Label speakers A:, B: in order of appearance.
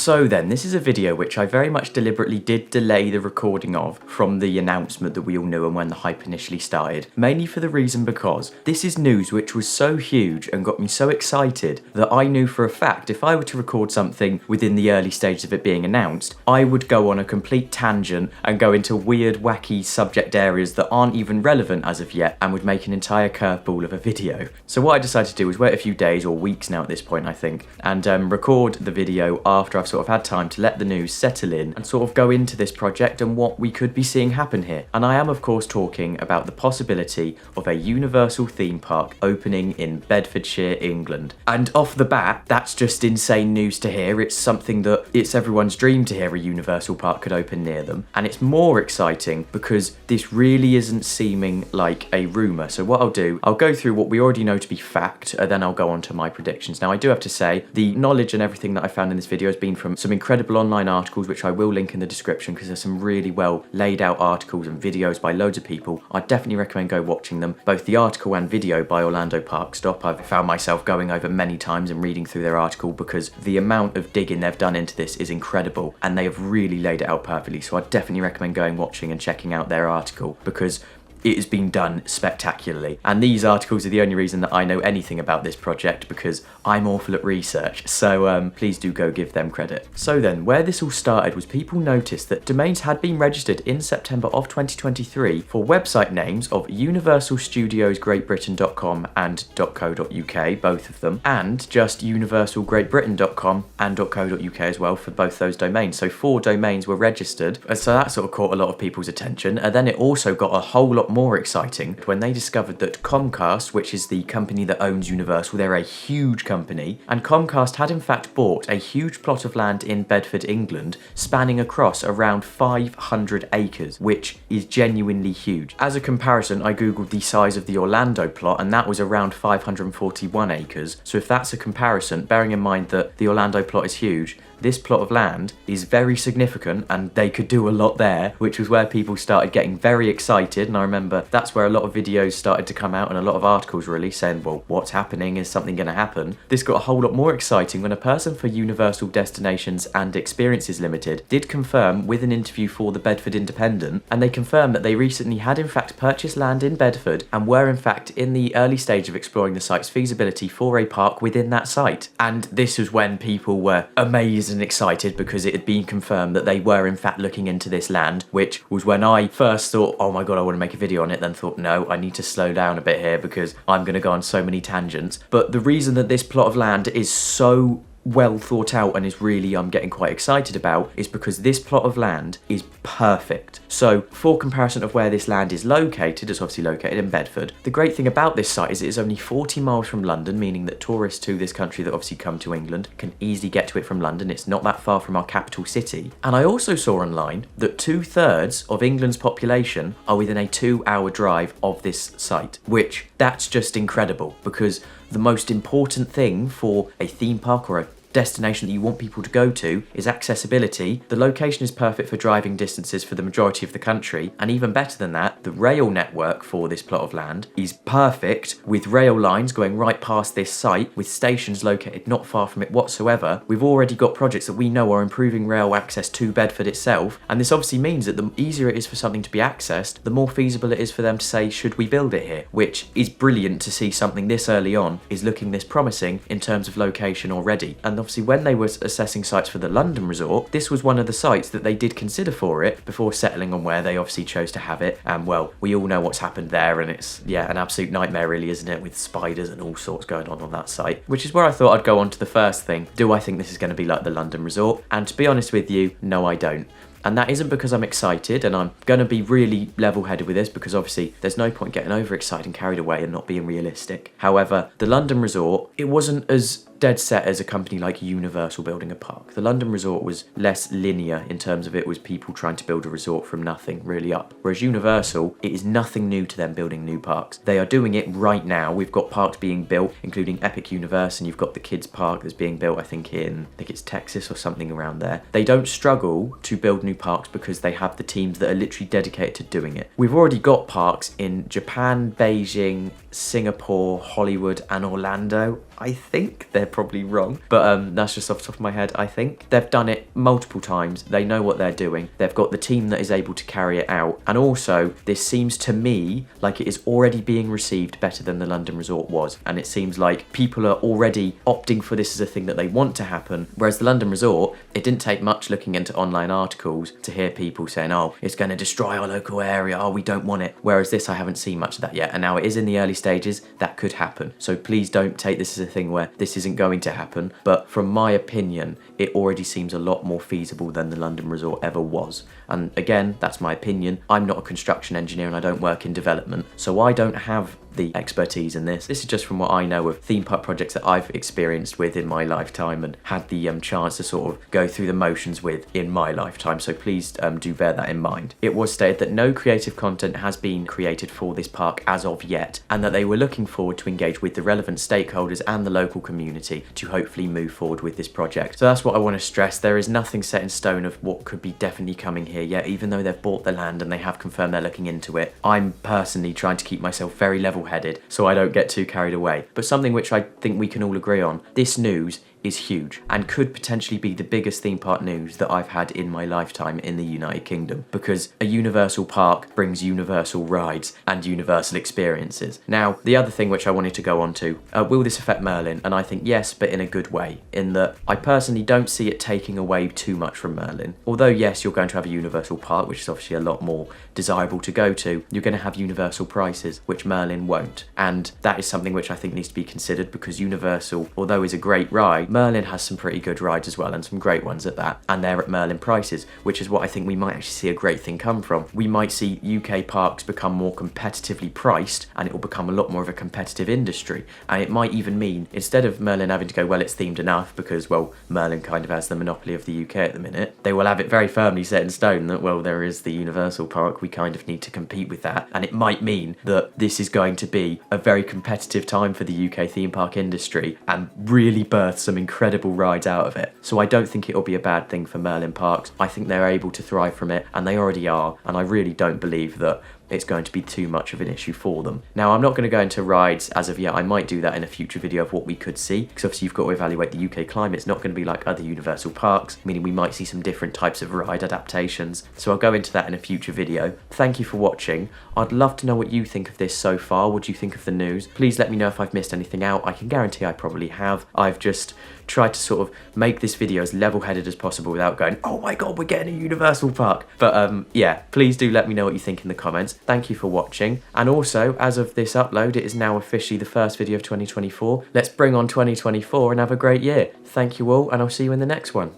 A: So then, this is a video which I very much deliberately did delay the recording of from the announcement that we all knew and when the hype initially started, mainly for the reason because this is news which was so huge and got me so excited that I knew for a fact if I were to record something within the early stages of it being announced, I would go on a complete tangent and go into weird, wacky subject areas that aren't even relevant as of yet and would make an entire curveball of a video. So what I decided to do was wait a few days or weeks now at this point, I think, and record the video after I've sort of had time to let the news settle in and sort of go into this project and what we could be seeing happen here. And I am of course talking about the possibility of a Universal theme park opening in Bedfordshire, England. And off the bat, that's just insane news to hear. It's something that it's everyone's dream to hear a Universal park could open near them. And it's more exciting because this really isn't seeming like a rumour. So what I'll do, I'll go through what we already know to be fact, and then I'll go on to my predictions. Now I do have to say, the knowledge and everything that I found in this video has been from some incredible online articles, which I will link in the description because there's some really well laid out articles and videos by loads of people. I definitely recommend go watching them, both the article and video by Orlando Park Stop. I've found myself going over many times and reading through their article because the amount of digging they've done into this is incredible and they have really laid it out perfectly. So I definitely recommend going watching and checking out their article because it has been done spectacularly. And these articles are the only reason that I know anything about this project because I'm awful at research. So please do go give them credit. So then, where this all started was people noticed that domains had been registered in September of 2023 for website names of universalstudiosgreatbritain.com and .co.uk, both of them, and just universalgreatbritain.com and .co.uk as well for both those domains. So 4 domains were registered. So that sort of caught a lot of people's attention. And then it also got a whole lot more exciting when they discovered that Comcast, which is the company that owns Universal, they're a huge company, and Comcast had in fact bought a huge plot of land in Bedford, England, spanning across around 500 acres, which is genuinely huge. As a comparison, I googled the size of the Orlando plot and that was around 541 acres. So if that's a comparison, bearing in mind that the Orlando plot is huge, this plot of land is very significant and they could do a lot there, which was where people started getting very excited. And I remember that's where a lot of videos started to come out and a lot of articles were released saying, well, what's happening? Is something going to happen? This got a whole lot more exciting when a person for Universal Destinations and Experiences Limited did confirm with an interview for the Bedford Independent, and they confirmed that they recently had in fact purchased land in Bedford and were in fact in the early stage of exploring the site's feasibility for a park within that site. And this was when people were amazed and excited because it had been confirmed that they were in fact looking into this land, which was when I first thought, oh my god, I want to make a video on it, then thought, no, I need to slow down a bit here because I'm going to go on so many tangents. But the reason that this plot of land is so well thought out and is really I'm getting quite excited about is because this plot of land is perfect. So for comparison of where this land is located, it's obviously located in Bedford. The great thing about this site is it is only 40 miles from London, meaning that tourists to this country that obviously come to England can easily get to it from London. It's not that far from our capital city. And I also saw online that 2/3 of England's population are within a 2-hour drive of this site, which that's just incredible because the most important thing for a theme park or a destination that you want people to go to is accessibility. The location is perfect for driving distances for the majority of the country, and even better than that, the rail network for this plot of land is perfect with rail lines going right past this site with stations located not far from it whatsoever. We've already got projects that we know are improving rail access to Bedford itself, and this obviously means that the easier it is for something to be accessed, the more feasible it is for them to say, should we build it here? Which is brilliant to see something this early on is looking this promising in terms of location already. And obviously when they were assessing sites for the London resort, this was one of the sites that they did consider for it before settling on where they obviously chose to have it. And well, we all know what's happened there, and it's, yeah, an absolute nightmare really, isn't it, with spiders and all sorts going on that site. Which is where I thought I'd go on to the first thing. Do I think this is going to be like the London resort? And to be honest with you, no I don't. And that isn't because I'm excited, and I'm going to be really level-headed with this because obviously there's no point getting overexcited and carried away and not being realistic. However, the London resort, it wasn't as dead set as a company like Universal building a park. The London resort was less linear in terms of it was people trying to build a resort from nothing really up. Whereas Universal, it is nothing new to them building new parks. They are doing it right now. We've got parks being built, including Epic Universe, and you've got the kids park that's being built, I think it's Texas or something around there. They don't struggle to build new parks because they have the teams that are literally dedicated to doing it. We've already got parks in Japan, Beijing, Singapore, Hollywood and Orlando. I think they're probably wrong, but that's just off the top of my head, I think. They've done it multiple times. They know what they're doing. They've got the team that is able to carry it out. And also, this seems to me like it is already being received better than the London Resort was. And it seems like people are already opting for this as a thing that they want to happen. Whereas the London Resort, it didn't take much looking into online articles to hear people saying, oh, it's going to destroy our local area. Oh, we don't want it. Whereas this, I haven't seen much of that yet. And now it is in the early stages. That could happen. So please don't take this as a thing where this isn't going to happen, but from my opinion it already seems a lot more feasible than the London Resort ever was. And again, that's my opinion. I'm not a construction engineer and I don't work in development, so I don't have the expertise in this. This is just from what I know of theme park projects that I've experienced with in my lifetime and had the chance to sort of go through the motions with in my lifetime, so please do bear that in mind. It was stated that no creative content has been created for this park as of yet, and that they were looking forward to engage with the relevant stakeholders and the local community to hopefully move forward with this project. So that's what I want to stress. There is nothing set in stone of what could be definitely coming here yet, even though they've bought the land and they have confirmed they're looking into it. I'm personally trying to keep myself very level-headed so I don't get too carried away. But something which I think we can all agree on, this news is huge and could potentially be the biggest theme park news that I've had in my lifetime in the United Kingdom, because a universal park brings universal rides and universal experiences. Now, the other thing which I wanted to go on to, will this affect Merlin? And I think yes, but in a good way, in that I personally don't see it taking away too much from Merlin. Although yes, you're going to have a universal park, which is obviously a lot more desirable to go to, you're going to have universal prices, which Merlin won't. And that is something which I think needs to be considered, because Universal, although is a great ride, Merlin has some pretty good rides as well, and some great ones at that, and they're at Merlin prices, which is what I think we might actually see a great thing come from. We might see UK parks become more competitively priced, and it will become a lot more of a competitive industry, and it might even mean, instead of Merlin having to go, well, it's themed enough, because, well, Merlin kind of has the monopoly of the UK at the minute, they will have it very firmly set in stone that, well, there is the Universal Park, we kind of need to compete with that, and it might mean that this is going to be a very competitive time for the UK theme park industry, and really birth some incredible rides out of it. So I don't think it'll be a bad thing for Merlin parks. I think they're able to thrive from it, and they already are, and I really don't believe that it's going to be too much of an issue for them. Now, I'm not going to go into rides as of yet. I might do that in a future video of what we could see, because obviously you've got to evaluate the UK climate. It's not going to be like other universal parks, meaning we might see some different types of ride adaptations. So I'll go into that in a future video. Thank you for watching. I'd love to know what you think of this so far. What do you think of the news? Please let me know if I've missed anything out. I can guarantee I probably have. I've just tried to sort of make this video as level-headed as possible without going, oh my god, we're getting a universal park. But yeah, please do let me know what you think in the comments. Thank you for watching. And also, as of this upload, it is now officially the first video of 2024. Let's bring on 2024 and have a great year. Thank you all, and I'll see you in the next one.